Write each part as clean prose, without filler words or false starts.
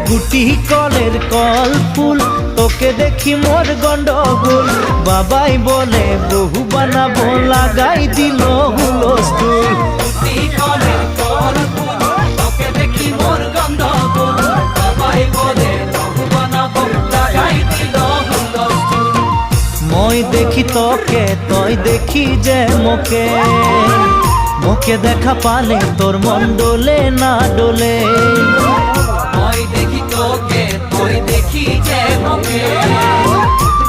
গুটি কলের কল ফুল, তোকে দেখি মোর গন্ডগোল। বাবাই বলে বহু বানাবো, লাগাই দিল হুলস্থুল। গুটি কলের কল ফুল, তোকে দেখি মোর গন্ডগোল। বাবাই বলে বহু বানাবো, লাগাই দিল হুলস্থুল। মই দেখি তোকে, তই দেখি যে মোকে, মোকে দেখা পালে তোর মন ডোলে না ডোলে। মই দেখি তোকে, তুই দেখি যে মোকে,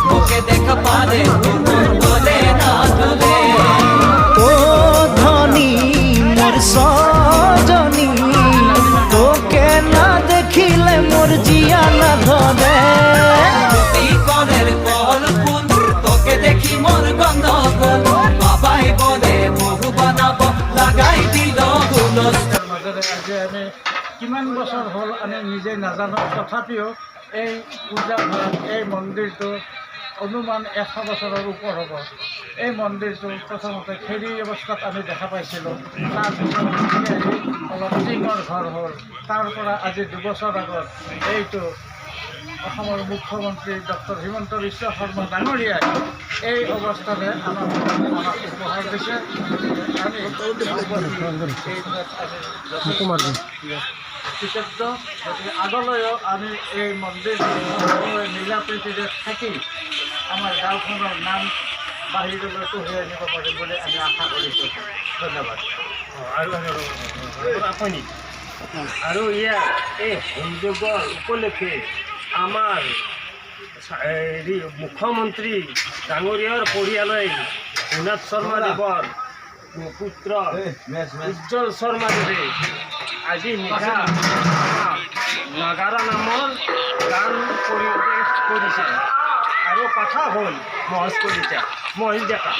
মোকে দেখা পালে তোর মন ডোলে না ডোলে। ও ধনী মোর সজনী, তোকে না দেখিলে মোর জিয়া না ধরে। গুটি কলের কল ফুল, তোকে দেখি মোর গন্ডগোল। বাবাই বলে বহু বানাবো, লাগাই দিল হুলস্থুল। মাজেৰে আজি আমি কিমান বছৰ হ'ল আমি নিজে নাজানো, তথাপিও এই পূজা ঘৰ, এই মন্দিৰটো অনুমান 100 বছৰৰ ওপৰ হ'ব। এই মন্দিৰটো প্ৰথমতে খেৰী অৱস্থাত আমি দেখা পাইছিলোঁ, তাৰপিছত অলপ টিঙৰ ঘৰ হ'ল। তাৰ পৰা আজি 2 বছৰ আগত এইটো অসমৰ মুখ্যমন্ত্ৰী ডক্টৰ হিমন্ত বিশ্ব শৰ্মা ডাঙৰীয়াই এই অৱস্থাৰে আমাক উপহাৰ দিছে। আমি কৃতজ্ঞ। গতিকে আগলৈও আমি এই মন্দিৰ মিলা প্ৰীতিৰে থাকি আমাৰ গাঁওখনৰ নাম বাহিৰলৈ কঢ়িয়াই আনিব পাৰিম বুলি আমি আশা কৰিছোঁ। ধন্যবাদ। আপুনি আৰু ইয়াৰ এই হোমযজ্ঞৰ উপলক্ষে আমাৰ হেৰি মুখ্যমন্ত্ৰী ডাঙৰীয়াৰ পৰিয়ালে ভূনাথ শৰ্মা দেৱৰ পুত্ৰ উজ্জ্বল শৰ্মা দেৱে আজি নিশা নাগাৰা নামৰ গান পৰিৱেশ কৰিছে আৰু কথা হ'ল মহেশ কলিতা, মহেশ ডেকা।